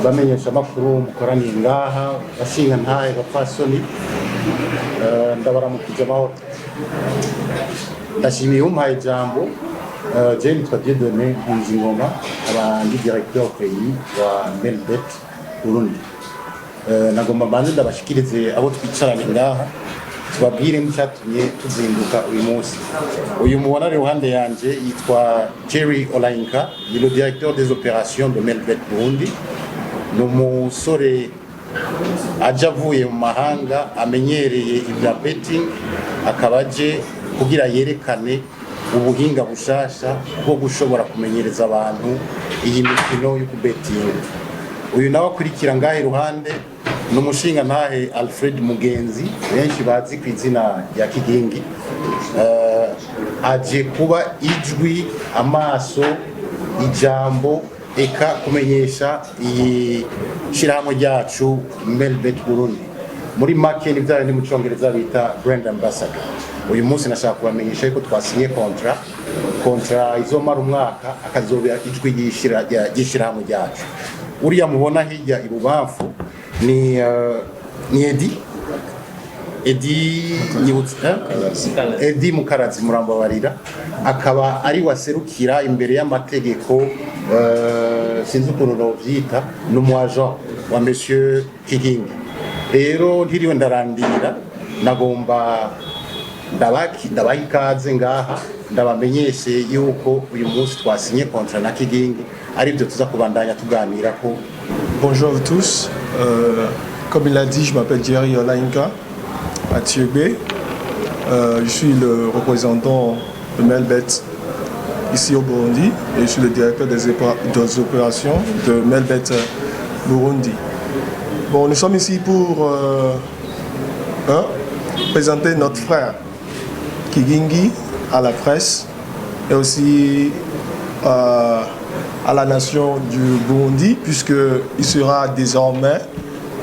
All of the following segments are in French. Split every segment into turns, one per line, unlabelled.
bamenyesha makuru mukoraniye ngaha bashinga ntaye bapfasoni ndabaramukije amahoro ndashimiye umpaye ijambo je nitwa Dieudonné Nkunzingoma abandi directeur pays wa Melbet Burundi nagomba mbanze ndabashikirize abo twicaranye ngaha tubabwire n'icyatumye tuzinduka uyu munsi. Uyu mubona iruhande yanje yitwa Jerry Olainka, ni le directeur des opérations de Melbet Burundi. Ni umusore aja avuye mu mahanga amenyereye ibya betting, akaba aje kugira yerekane ubuhinga bushasha bwo gushobora kumenyereza abantu iyi mikino yo kubetinga. Uyu nawe akurikira ngahe iruhande ni umushinga ntahe Alfred Mugenzi, benshi bazi ku izina rya Kigingi. Aje kuba ijwi, amaso, ijambo, eka kumenyesha iyi shirahamwe ryacu Melbet Burundi. Muri make ni bya mu Cyongereza bita brand ambassador. Uyu munsi nashaka kubamenyesha ko twasinye kontra izomara umwaka, akazobera ijwi ry'ishirahamwe ryacu. Uriya mubona hirya ibubamfu ni Edi Mukarazi Murambabarira, akaba ari waserukira imbere y'amategeko sinzi ukuntu novyita n'umwaja wa Monsieur Kigingi. Rero ntiriwe ndarandira, nagomba ndabaha ikaze ngaha ndabamenyeshe yuko uyu munsi twasinye kontra na Kigingi, ari byo tuza kubandanya tuganira ko.
Bonjour à tous, comme il a dit, je m'appelle Jerry Olainka à Thiégbé. Je suis le représentant de Melbet ici au Burundi et je suis le directeur des opérations de Melbet Burundi. Bon, nous sommes ici pour présenter notre frère Kigingi à la presse et aussi à la nation du Burundi, puisqu'il sera désormais,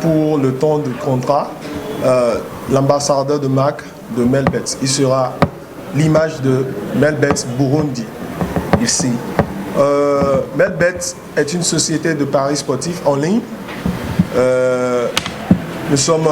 pour le temps du contrat, l'ambassadeur de marque de Melbet. Il sera l'image de Melbet Burundi ici. Melbet est une société de paris sportifs en ligne. Nous sommes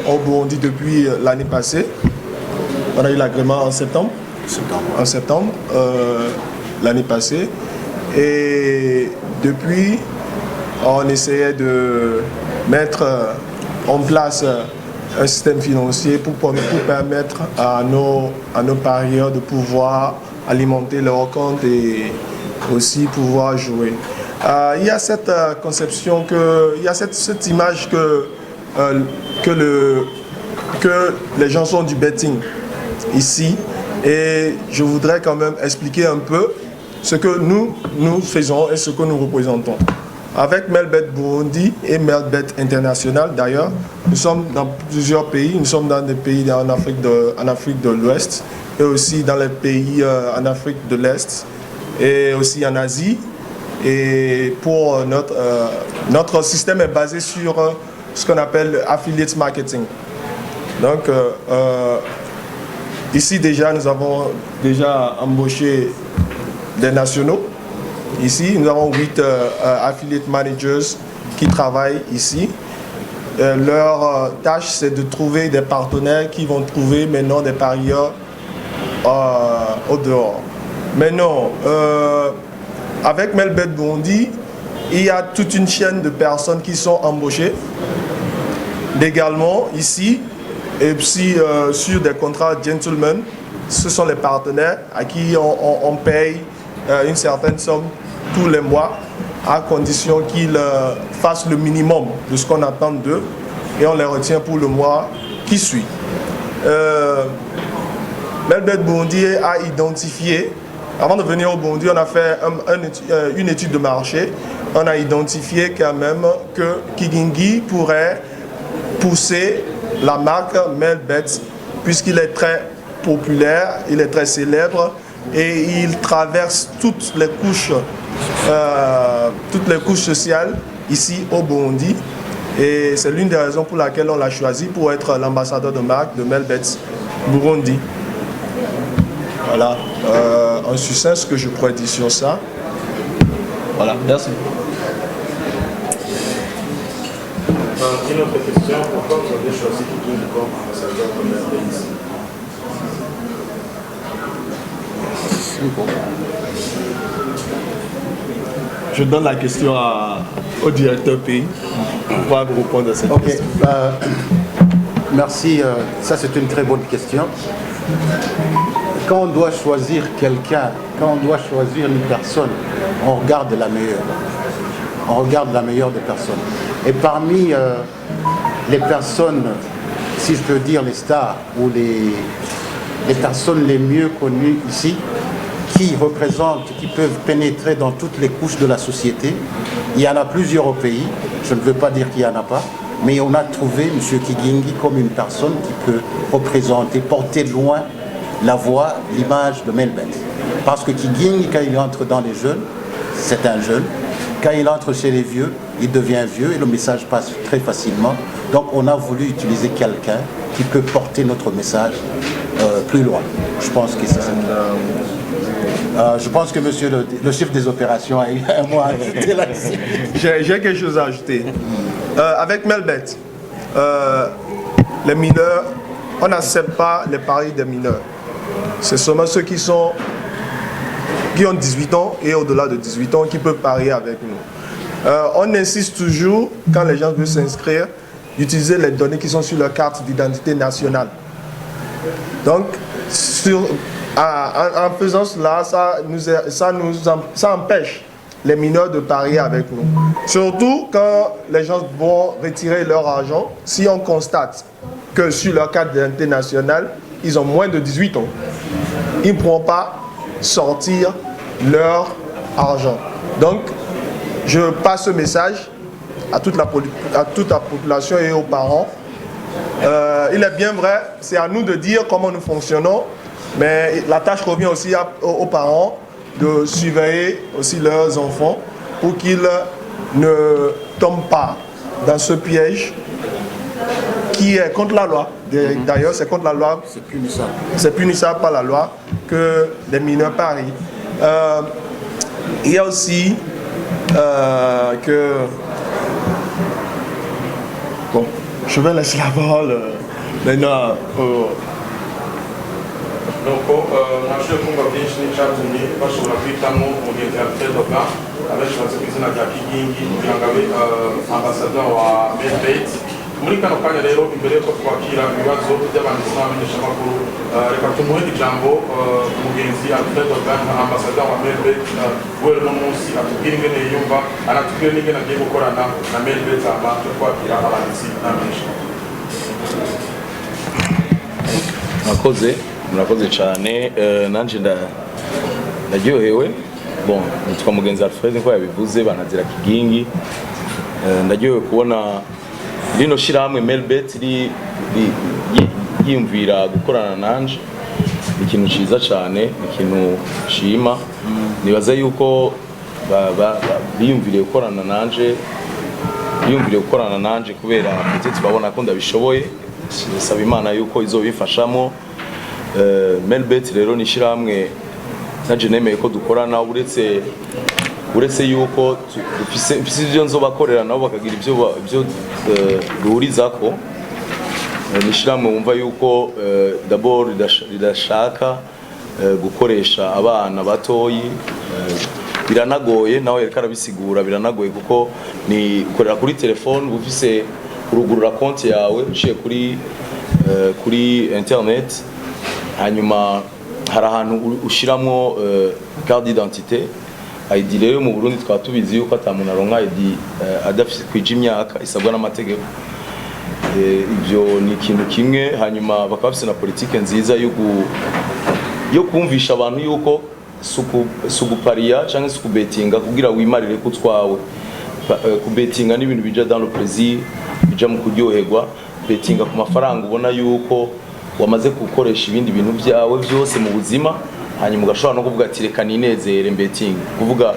au Burundi depuis l'année passée. On a eu l'agrément en septembre. L'année passée. Et depuis, on essayait de mettre en place un système financier pour permettre à nos parieurs de pouvoir alimenter leur compte et aussi pouvoir jouer. Il y a cette conception, il y a cette image que les gens sont du betting ici. Et je voudrais quand même expliquer un peu ce que nous faisons et ce que nous représentons. Avec Melbet Burundi et Melbet International d'ailleurs, nous sommes dans plusieurs pays. Nous sommes dans des pays en Afrique de l'Ouest et aussi dans les pays en Afrique de l'Est et aussi en Asie. Et pour notre système est basé sur ce qu'on appelle affiliate marketing. Donc ici déjà, nous avons déjà embauché des nationaux. Ici, nous avons 8 affiliate managers qui travaillent ici. Leur tâche, c'est de trouver des partenaires qui vont trouver maintenant des parieurs au dehors. Maintenant, avec Melbet Burundi, il y a toute une chaîne de personnes qui sont embauchées légalement ici. Et puis sur des contrats gentlemen, ce sont les partenaires à qui on paye une certaine somme tous les mois, à condition qu'ils fassent le minimum de ce qu'on attend d'eux, et on les retient pour le mois qui suit. Melbet Burundi a identifié, avant de venir au Burundi, on a fait une étude de marché. On a identifié quand même que Kigingi pourrait pousser la marque Melbet, puisqu'il est très populaire, il est très célèbre et il traverse toutes les couches sociales ici au Burundi. Et c'est l'une des raisons pour laquelle on l'a choisi pour être l'ambassadeur de marque de Melbet Burundi. Voilà, en succinct ce que je pourrais dire sur ça. Voilà, merci.
Une autre question, pourquoi vous avez choisi King comme ambassadeur de Melbet?
Je donne la question au directeur pays pour vous répondre à cette question.
Merci, ça c'est une très bonne question. Quand on doit choisir quelqu'un, quand on doit choisir une personne, on regarde la meilleure. On regarde la meilleure des personnes. Et parmi les personnes, si je peux dire les stars ou les personnes les mieux connues ici, qui représentent, qui peuvent pénétrer dans toutes les couches de la société, il y en a plusieurs au pays, je ne veux pas dire qu'il n'y en a pas, mais on a trouvé M. Kigingi comme une personne qui peut représenter, porter loin la voix, l'image de Melbet. Parce que Kigingi, quand il entre dans les jeunes, c'est un jeune. Quand il entre chez les vieux, il devient vieux et le message passe très facilement. Donc on a voulu utiliser quelqu'un qui peut porter notre message plus loin. Je pense que c'est ça. Je pense que monsieur le chef des opérations a eu un mot à ajouter là-dessus.
J'ai quelque chose à ajouter. Avec Melbet, les mineurs, on n'accepte pas les paris des mineurs. C'est seulement ceux qui ont 18 ans et au-delà de 18 ans qui peuvent parier avec nous. On insiste toujours, quand les gens veulent s'inscrire, d'utiliser les données qui sont sur leur carte d'identité nationale. Donc, en faisant cela, ça empêche les mineurs de parier avec nous. Surtout quand les gens vont retirer leur argent, si on constate que sur leur carte d'identité nationale, ils ont moins de 18 ans, ils ne pourront pas sortir leur argent. Donc, je passe ce message à toute la population et aux parents. Il est bien vrai, c'est à nous de dire comment nous fonctionnons, mais la tâche revient aussi aux parents de surveiller aussi leurs enfants pour qu'ils ne tombent pas dans ce piège qui est contre la loi. D'ailleurs, c'est contre la loi.
C'est punissable.
C'est punissable par la loi que les mineurs parient. Il y a aussi que... Bon, je vais laisser la parole maintenant
Donc, nashobora kumva byinshi n'icyatumye bashobora guhitamo umugenzi Alfredoga abashatse ku izina rya Kigingi kugira ngo abe ambasaderi wa Melbet. Muri kano kanya rero, imbere yuko twakira ibibazo by'abanditsi n'abamenyeshamakuru, reka tumuhe ijambo umugenzi Alfredoga nka ambasaderi wa Melbet. We uno munsi atubwire ingene yiyumva, anatubwire n'ingene agiye gukorana na Melbet hama twakira abanditsi n'abamenyeshamakuru.
Murakoze cyane, nanjye ndaryohewe. Bon, nitwa mugenzi Alfred nko yabivuze, banazira Kigingi. Ndaryohewe kubona rino shirahamwe Melbet yiyumvira gukorana nanje. Ikintu ciza cyane, ikintu shima. Nibaza yuko biyumviriye gukorana nanje kubera ndetse babona ko ndabishoboye. Saba Imana yuko izobifashamo. Melbet rero ni shirahamwe naje nemeye ko dukorana, uretse yuko dufise ibyo nzobakorera nabo bakagira ibyo duhurizako. Ni shirahamwe wumva yuko d'abord ridashaka gukoresha abana batoyi. Biranagoye, nawe reka arabisigura, biranagoye kuko ni ukorera kuri telefone, ufise urugurura konti yawe uciye kuri internet. Hanyuma hari ahantu ushiramwo carte d'identité. ID rero mu Burundi twaba tubizi yuko atamuntu aronka ID adafite kwija imyaka isabwa n'amategeko. Ibyo ni ikintu kimwe. Hanyuma bakaba bafite na politike nziza yo kumvisha abantu yuko suguparia cyangwa sukubetinga kugira wimarire ku twawe. Kubetinga n'ibintu bija dans le plaisir, bija mu kuryoherwa. Betinga ku mafaranga ubona yuko wamaze gukoresha ibindi bintu byawe byose mu buzima, hanyuma ugashobora no kuvuga ati reka ninezere mbeting. Kuvuga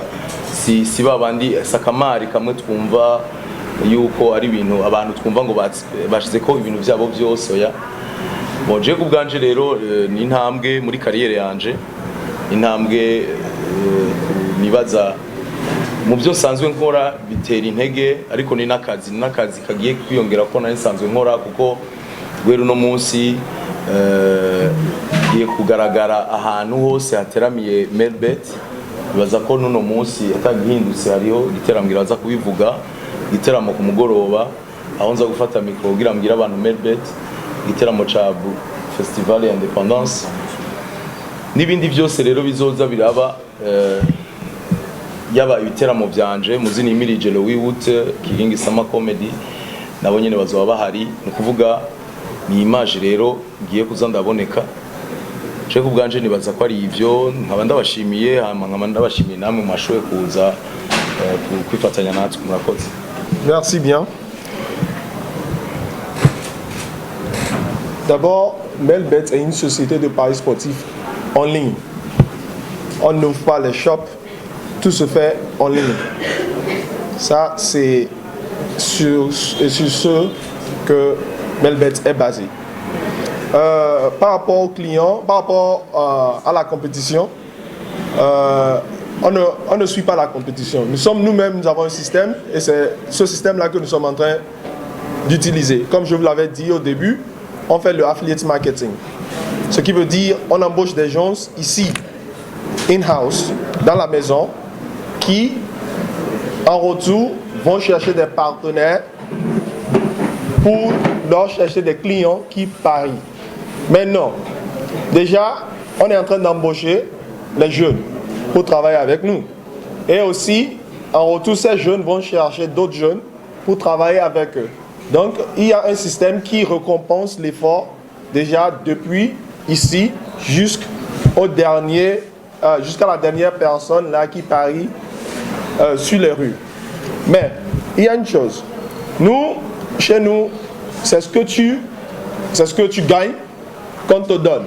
si babandi sakamari kamwe twumva yuko ari ibintu abantu twumva ngo bashize ko ibintu byabo byose oya. Moje kubganje rero ni intambwe muri kariyere yanje, intambwe nibaza mu byo sanzwe nkora bitera intege ariko ni n'akazi kagiye kwiyongera ko nari sanzwe nkora kuko rero no munsi giye kugaragara ahantu hose hateramiye Melbet. Bibaza ko nuno munsi atagihindutse hariho igiteramo iraza kubivuga, igiteramo ku mugoroba aho nza gufata mikro kugira mbwira abantu Melbet, igiteramo ca Festival ya Independence n'ibindi byose rero bizoza biraba yaba ibiteramo byanje muzini imirije Louis Wood Kigingi Sama Comedy nabo nyene bazoba bahari, ni kuvuga ni image rero ngiye kuza ndaboneka. Je kubwanje nibaza ko ari ivyo, nkaba ndabashimiye nkaba ndabashimiye namwe mwashoye kuza kwifatanya natwe, murakoze.
Merci bien. D'abord, Melbet est une société de paris sportifs en ligne. On n'ouvre pas les shops, tout se fait en ligne. Ça, c'est sur ce que Melbet est basé. Par rapport aux clients, par rapport à la compétition, on ne suit pas la compétition. Nous avons un système et c'est ce système-là que nous sommes en train d'utiliser. Comme je vous l'avais dit au début, on fait le affiliate marketing. Ce qui veut dire on embauche des gens ici, in-house, dans la maison, qui, en retour, vont chercher des partenaires pour leur chercher des clients qui parient. Maintenant, déjà, on est en train d'embaucher les jeunes pour travailler avec nous. Et aussi, en retour, ces jeunes vont chercher d'autres jeunes pour travailler avec eux. Donc, il y a un système qui récompense l'effort déjà depuis ici jusqu'à la dernière personne là qui parie sur les rues. Mais il y a une chose. Nous, chez nous, c'est ce que tu gagnes qu'on te donne.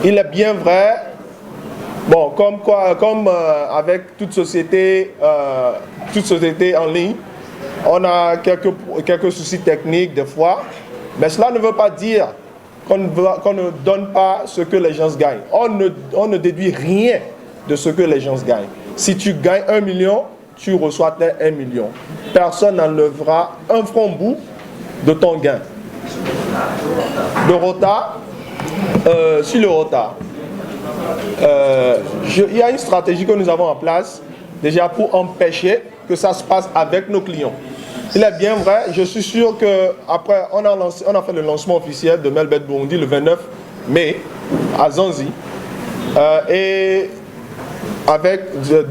Il est bien vrai, bon, comme avec toute société en ligne, on a quelques soucis techniques des fois, mais cela ne veut pas dire qu'on ne donne pas ce que les gens gagnent. On ne déduit rien de ce que les gens gagnent. Si tu gagnes 1 million, tu reçois 1 million. Personne n'enlèvera un franc bout de ton gain. Le retard, sur le retard, il y a une stratégie que nous avons en place déjà pour empêcher que ça se passe avec nos clients. Il est bien vrai, je suis sûr qu'après on a fait le lancement officiel de Melbet Burundi le 29 mai à Zanzi. Et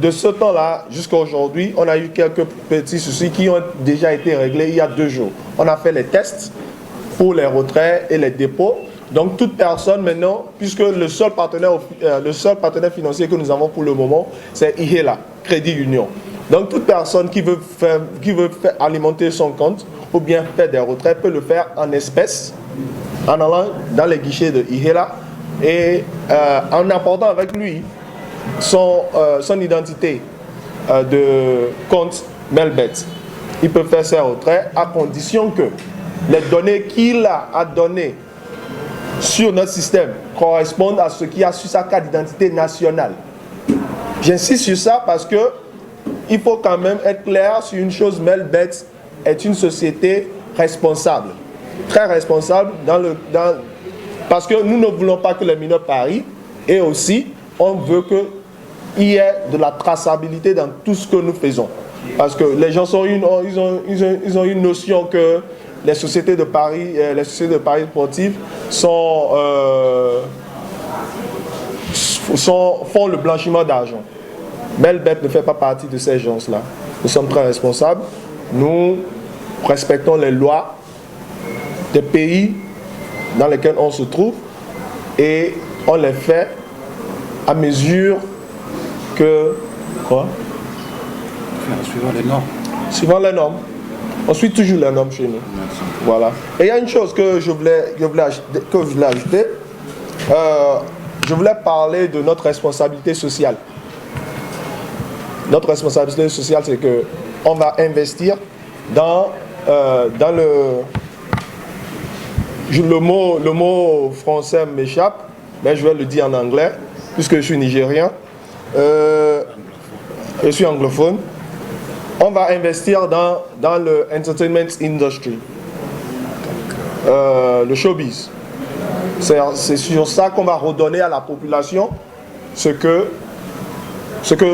de ce temps-là jusqu'à aujourd'hui, on a eu quelques petits soucis qui ont déjà été réglés il y a 2 jours. On a fait les tests pour les retraits et les dépôts. Donc toute personne maintenant, puisque le seul partenaire financier que nous avons pour le moment, c'est Ihela, Crédit Union. Donc toute personne qui veut alimenter son compte ou bien faire des retraits peut le faire en espèces, en allant dans les guichets de Ihela et en apportant avec lui son identité de compte Melbet. Il peut faire ses retraits à condition que les données qu'il a données sur notre système correspondent à ce qu'il y a sur sa carte d'identité nationale. J'insiste sur ça parce que il faut quand même être clair sur une chose, Melbet est une société responsable, très responsable parce que nous ne voulons pas que les mineurs parient et aussi on veut qu'il y ait de la traçabilité dans tout ce que nous faisons. Parce que les gens ils ont une notion que les sociétés de paris sportifs font le blanchiment d'argent. Melbet ne fait pas partie de ces gens-là. Nous sommes très responsables. Nous respectons les lois des pays dans lesquels on se trouve et on les fait à mesure que... Quoi?
Suivant les normes.
Suivant les normes. On suit toujours les normes chez nous.
Merci.
Voilà. Et il y a une chose que je voulais ajouter. Je voulais parler de notre responsabilité sociale. Notre responsabilité sociale, c'est qu'on va investir dans le mot français m'échappe, mais je vais le dire en anglais, puisque je suis nigérien. Je suis anglophone. on va investir dans le entertainment industry, le showbiz. C'est sur ça qu'on va redonner à la population ce que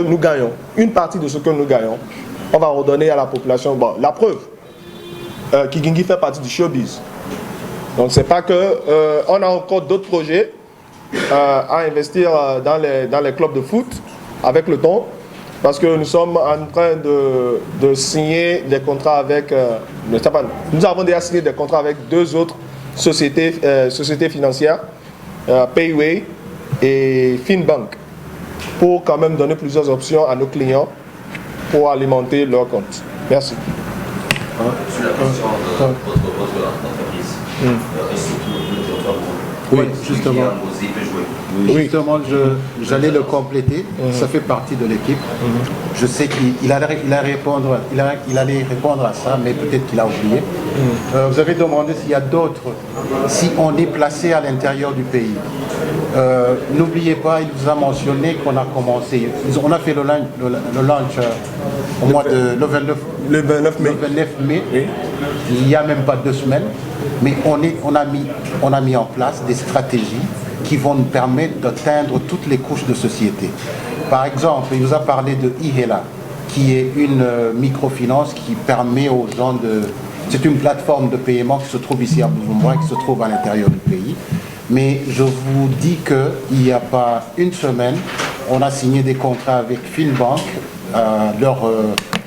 nous gagnons. Une partie de ce que nous gagnons, on va redonner à la population. Bon, la preuve, Kigingi fait partie du showbiz. Donc c'est pas que on a encore d'autres projets à investir dans les clubs de foot avec le temps, parce que nous sommes en train de signer des contrats avec nous avons déjà signé des contrats avec 2 autres sociétés financières, Payway et Finbank, pour quand même donner plusieurs options à nos clients pour alimenter leur compte. Merci.
Sur la question de votre entreprise, et surtout le territoire
Oui, justement.
peut jouer.
Oui, justement, j'allais le compléter. Ça fait partie de l'équipe. Je sais qu'il allait répondre à ça, mais peut-être qu'il a oublié. Vous avez demandé s'il y a d'autres, si on est placé à l'intérieur du pays. N'oubliez pas, il vous a mentionné qu'on a commencé. On a fait le launch au mois de le 29 mai. Oui. Il n'y a même pas 2 semaines. Mais on a mis en place des stratégies qui vont nous permettre d'atteindre toutes les couches de société. Par exemple, il nous a parlé de Ihela, qui est une microfinance qui permet aux gens de... C'est une plateforme de paiement qui se trouve ici à Bujumbura, qui se trouve à l'intérieur du pays. Mais je vous dis qu'il n'y a pas une semaine, on a signé des contrats avec Finbank, leur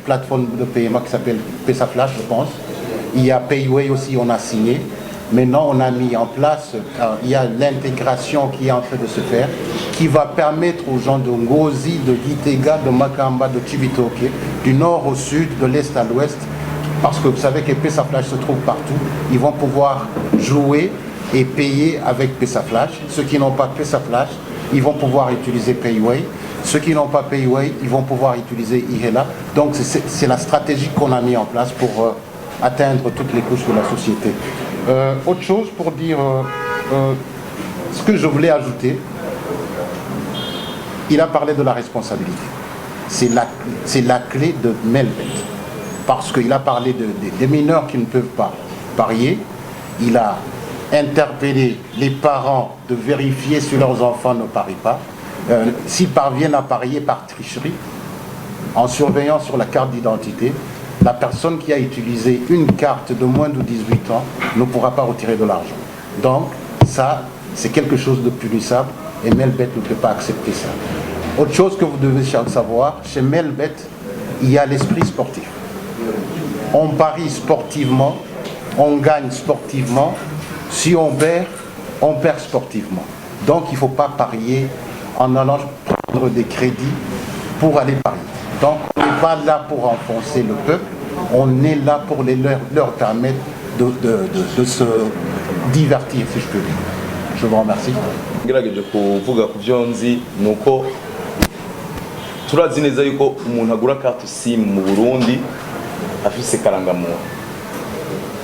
plateforme de paiement qui s'appelle Pesaflash, je pense. Il y a Payway aussi, on a signé. Maintenant, on a mis en place, il y a l'intégration qui est en train de se faire, qui va permettre aux gens de Ngozi, de Gitega, de Makamba, de Chibitoke, du nord au sud, de l'est à l'ouest, parce que vous savez que Pesaflash se trouve partout. Ils vont pouvoir jouer et payer avec Pesaflash. Ceux qui n'ont pas Pesaflash, ils vont pouvoir utiliser Payway. Ceux qui n'ont pas Payway, ils vont pouvoir utiliser Ihela. Donc c'est la stratégie qu'on a mis en place pour atteindre toutes les couches de la société. Autre chose pour dire, ce que je voulais ajouter, il a parlé de la responsabilité. C'est la clé de Melbet. Parce qu'il a parlé des mineurs qui ne peuvent pas parier. Il a interpellé les parents de vérifier si leurs enfants ne parient pas. S'ils parviennent à parier par tricherie, en surveillant sur la carte d'identité, la personne qui a utilisé une carte de moins de 18 ans ne pourra pas retirer de l'argent. Donc, ça, c'est quelque chose de punissable et Melbet ne peut pas accepter ça. Autre chose que vous devez savoir, chez Melbet, il y a l'esprit sportif. On parie sportivement, on gagne sportivement. Si on perd sportivement. Donc, il ne faut pas parier en allant prendre des crédits pour aller parier. Donc, on n'est pas là pour enfoncer le peuple, on est là pour leur permettre de se divertir, si je peux dire. Je vous remercie.
ngerageje kuvuga ku byo nzi nuko turazi neza yuko umuntu agura carte SIM mu Burundi afise karangamuntu.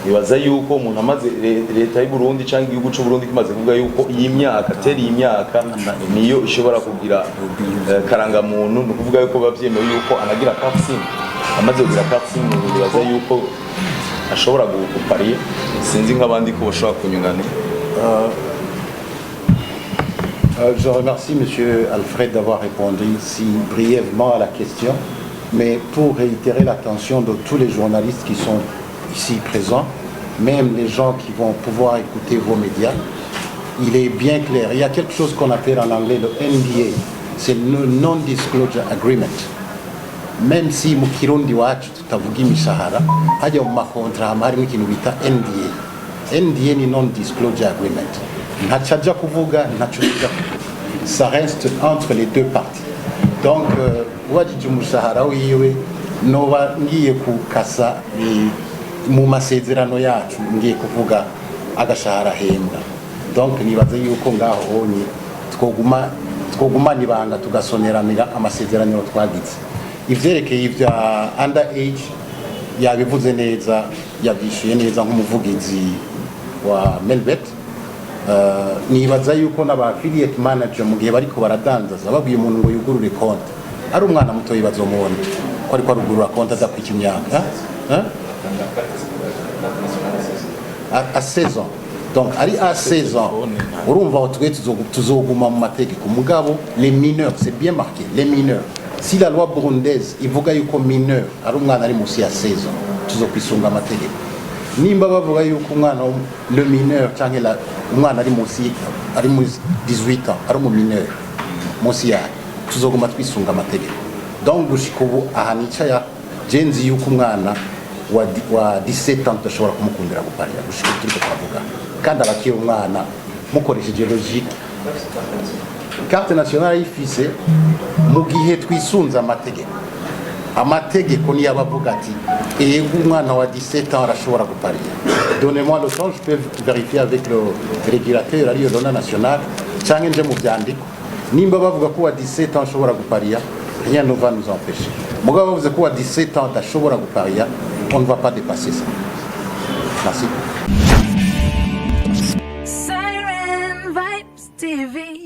Ibaza yuko umuntu amaze leta y'u Burundi cyangwa igihugu cy'u Burundi kimaze kuvuga yuko iyi myaka niyo ishobora kugira karangamuntu, no kuvuga yuko bavyemewe yuko anagira carte SIM. Amaze kugira carte SIM, ibaza yuko ashobora gupariye. Sinzi nk'abandi ko bashobora kunyunganira.
Je remercie M. Alfred d'avoir répondu si brièvement à la question, mais pour réitérer l'attention de tous les journalistes qui sont ici présents, même les gens qui vont pouvoir écouter vos médias, il est bien clair. Il y a quelque chose qu'on appelle en anglais le NDA, c'est le Non-Disclosure Agreement. Même si mu Kirundi wacu tutavuga imishahara, hajya mu makontra harimo ikintu bita NDA. NDA ni Non-Disclosure Agreement. Ntacaja kuvuga, ntacuja kuvuga. Ça reste entre les deux parties. Donc, wajije umushahara wiwe noba ngiye kukasa mu masezerano yacu ngiye kuvuga agashahara hembwa. Donc nibaze yuko ngaho twogumana ibanga tugasoneranira amasezerano twagize. Ivyerekeye ivya underage yabivuze neza, yabyishuye neza nk'umuvugizi wa Melbet. Nibaza yuko n'aba affiliate manager mu gihe bariko baradandaza babwiye umuntu ngo yugurure konti ari umwana muto bazomubona ko ariko arugurura konti adakwika imyaka à 16 ans. Donc à 16 ans urumva aho twe tuzoguma mu mategeko mugabo les mineurs, c'est bien marqué, les mineurs. Si la loi burundaise ivuga yuko mineur ari umwana ari musi ya 16 ans tuzokwisunga amategeko. Nimba bavuga yuko umwana le mineur cyangwa umwana ari musi ari mu 18 ans ari mu mineur musi ya tuzoguma twisunga amategeko. Donc gushika ubu ahanica jenzi yuko umwana wa 17 ans tashobora kumukundira guparira gushika turiko turavuga kandi abakiri umwana mukoresheje logique carte nationale y'ifise mu gihe twisunza amategeko niyo abavuga ati ego umwana wa 17 ans arashobora guparira. Donnez-moi le temps, je peux vérifier avec le régulateur ariyo loi nationale cyangwa nje mu byandiko nimba bavuga ko wa 17 ans ashobora guparira, rien ne va nous empêcher. Mugabo bavuze ko wa 17 ans adashobora guparira, on ne va pas dépasser ça. Merci.